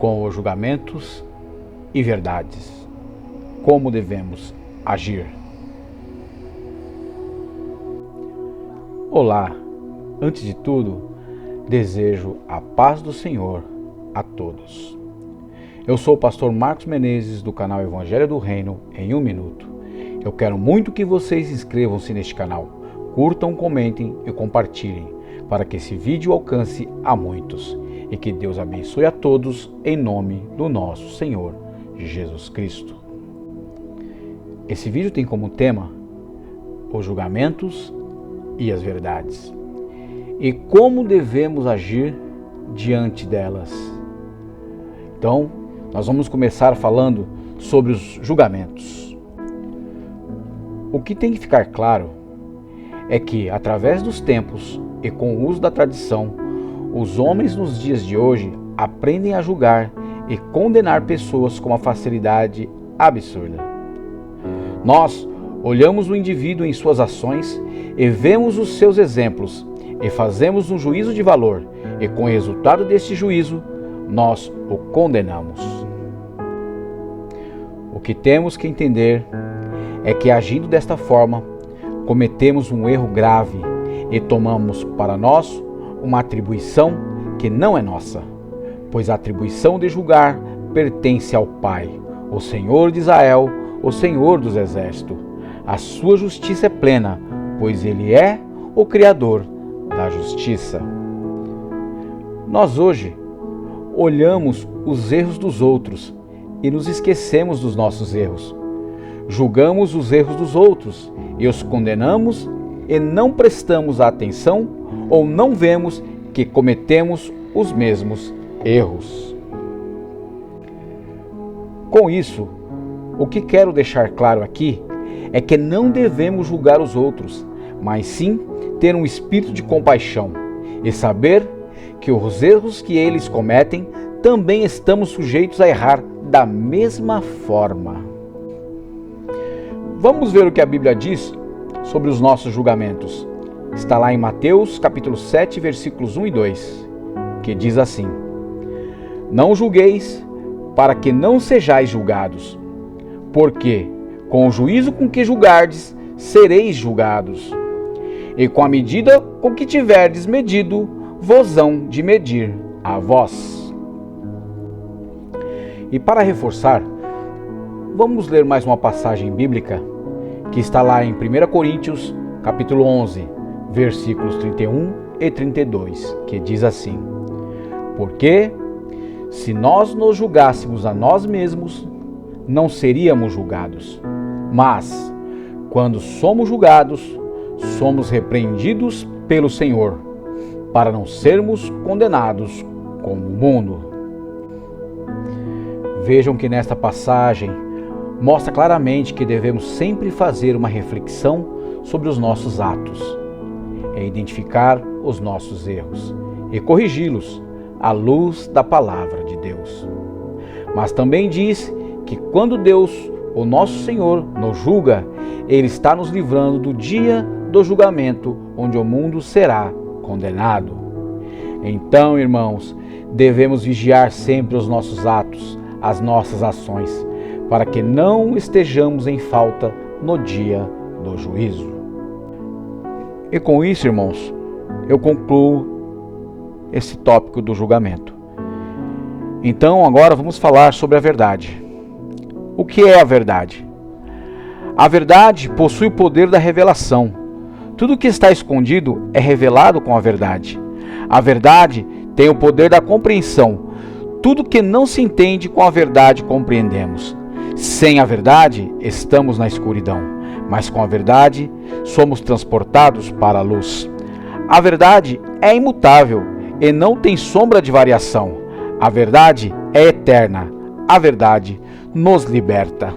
com os julgamentos e verdades. Como devemos agir? Olá, antes de tudo, desejo a paz do Senhor a todos. Eu sou o pastor Marcos Menezes do canal Evangelho do Reino em 1 minuto. Eu quero muito que vocês inscrevam-se neste canal, curtam, comentem e compartilhem, para que esse vídeo alcance a muitos e que Deus abençoe a todos em nome do nosso Senhor Jesus Cristo. Esse vídeo tem como tema os julgamentos e as verdades e como devemos agir diante delas. Então, nós vamos começar falando sobre os julgamentos. O que tem que ficar claro é que, através dos tempos e com o uso da tradição, os homens nos dias de hoje aprendem a julgar e condenar pessoas com uma facilidade absurda. Nós olhamos o indivíduo em suas ações e vemos os seus exemplos e fazemos um juízo de valor, e com o resultado deste juízo, nós o condenamos. O que temos que entender é que, agindo desta forma, cometemos um erro grave e tomamos para nós uma atribuição que não é nossa, pois a atribuição de julgar pertence ao Pai, o Senhor de Israel, o Senhor dos Exércitos. A sua justiça é plena, pois Ele é o Criador da justiça. Nós hoje olhamos os erros dos outros e nos esquecemos dos nossos erros. Julgamos os erros dos outros e os condenamos e não prestamos atenção ou não vemos que cometemos os mesmos erros. Com isso, o que quero deixar claro aqui é que não devemos julgar os outros, mas sim ter um espírito de compaixão e saber que os erros que eles cometem também estamos sujeitos a errar da mesma forma. Vamos ver o que a Bíblia diz sobre os nossos julgamentos. Está lá em Mateus capítulo 7, versículos 1 e 2, que diz assim: Não julgueis, para que não sejais julgados, porque com o juízo com que julgardes, sereis julgados, e com a medida com que tiverdes medido, vos hão de medir a vós. E para reforçar, vamos ler mais uma passagem bíblica que está lá em 1 Coríntios, capítulo 11, versículos 31 e 32, que diz assim: Porque, se nós nos julgássemos a nós mesmos, não seríamos julgados. Mas, quando somos julgados, somos repreendidos pelo Senhor, para não sermos condenados como o mundo. Vejam que nesta passagem mostra claramente que devemos sempre fazer uma reflexão sobre os nossos atos, e identificar os nossos erros e corrigi-los à luz da palavra de Deus. Mas também diz que quando Deus, o nosso Senhor, nos julga, Ele está nos livrando do dia do julgamento, onde o mundo será condenado. Então, irmãos, devemos vigiar sempre os nossos atos, as nossas ações, para que não estejamos em falta no dia do juízo. E com isso, irmãos, eu concluo esse tópico do julgamento. Então, agora vamos falar sobre a verdade. O que é a verdade? A verdade possui o poder da revelação. Tudo que está escondido é revelado com a verdade. A verdade tem o poder da compreensão. Tudo que não se entende com a verdade compreendemos. Sem a verdade, estamos na escuridão, mas com a verdade, somos transportados para a luz. A verdade é imutável e não tem sombra de variação. A verdade é eterna. A verdade nos liberta.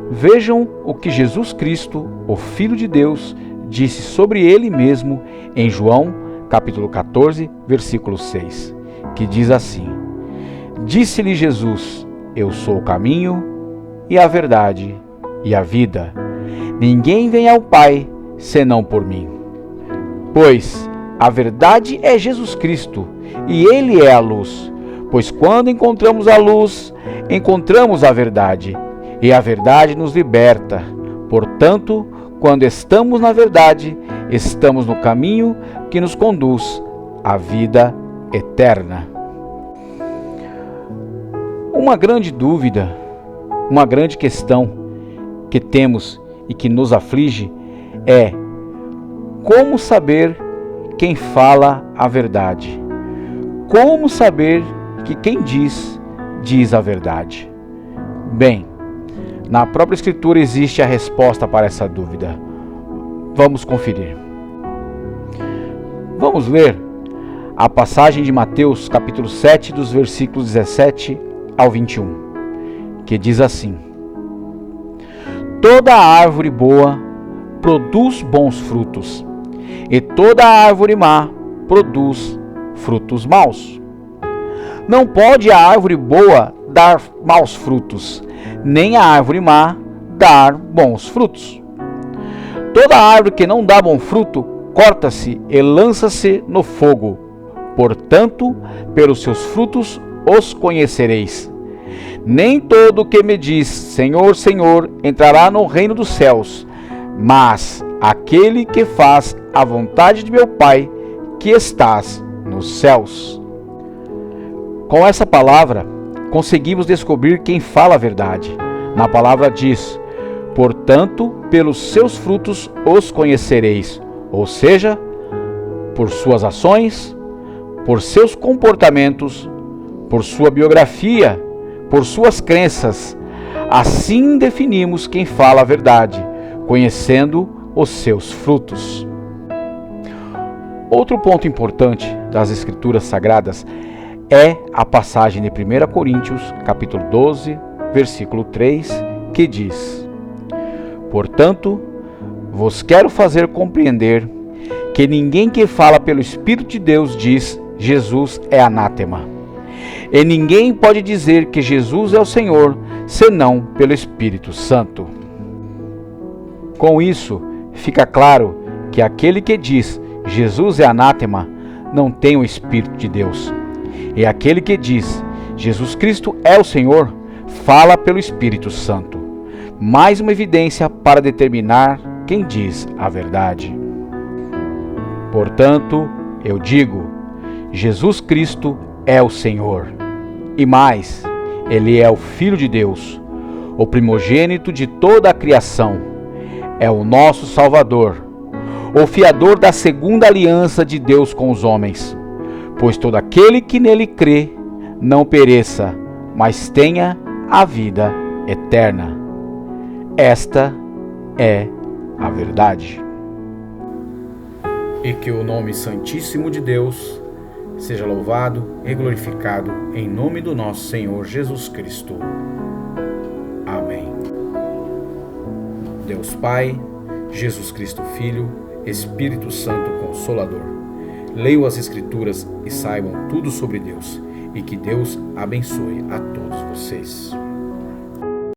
Vejam o que Jesus Cristo, o Filho de Deus, disse sobre Ele mesmo em João, capítulo 14, versículo 6, que diz assim: Disse-lhe Jesus: Eu sou o caminho e a verdade e a vida. Ninguém vem ao Pai senão por mim. Pois a verdade é Jesus Cristo, e Ele é a luz. pois quando encontramos a luz, encontramos a verdade, e a verdade nos liberta. Portanto, quando estamos na verdade, estamos no caminho que nos conduz à vida eterna. Uma grande dúvida, uma grande questão que temos e que nos aflige é: como saber quem fala a verdade? Como saber que quem diz a verdade? Bem, na própria Escritura existe a resposta para essa dúvida. Vamos conferir. Vamos ler a passagem de Mateus, capítulo 7, dos versículos 17 ao 21, que diz assim: Toda árvore boa produz bons frutos, e toda árvore má produz frutos maus. Não pode a árvore boa dar maus frutos, nem a árvore má dar bons frutos. Toda árvore que não dá bom fruto, corta-se e lança-se no fogo. Portanto, pelos seus frutos os conhecereis. Nem todo o que me diz, Senhor, Senhor, entrará no reino dos céus, mas aquele que faz a vontade de meu Pai, que estás nos céus. Com essa palavra, conseguimos descobrir quem fala a verdade. Na palavra diz: portanto, pelos seus frutos os conhecereis. Ou seja, por suas ações, por seus comportamentos, por sua biografia, por suas crenças. Assim definimos quem fala a verdade, conhecendo os seus frutos. Outro ponto importante das Escrituras Sagradas é a passagem de 1 Coríntios, capítulo 12, versículo 3, que diz: Portanto, vos quero fazer compreender que ninguém que fala pelo Espírito de Deus diz Jesus é anátema. E ninguém pode dizer que Jesus é o Senhor, senão pelo Espírito Santo. Com isso, fica claro que aquele que diz Jesus é anátema não tem o Espírito de Deus. E aquele que diz Jesus Cristo é o Senhor, fala pelo Espírito Santo. Mais uma evidência para determinar quem diz a verdade. Portanto, eu digo, Jesus Cristo é o Senhor. E mais, Ele é o Filho de Deus, o primogênito de toda a criação. É o nosso Salvador, o fiador da segunda aliança de Deus com os homens. Pois todo aquele que nele crê não pereça, mas tenha a vida eterna. Esta é a verdade. E que o nome santíssimo de Deus seja louvado e glorificado em nome do nosso Senhor Jesus Cristo. Amém. Deus Pai, Jesus Cristo Filho, Espírito Santo Consolador, leiam as Escrituras e saibam tudo sobre Deus, e que Deus abençoe a todos vocês.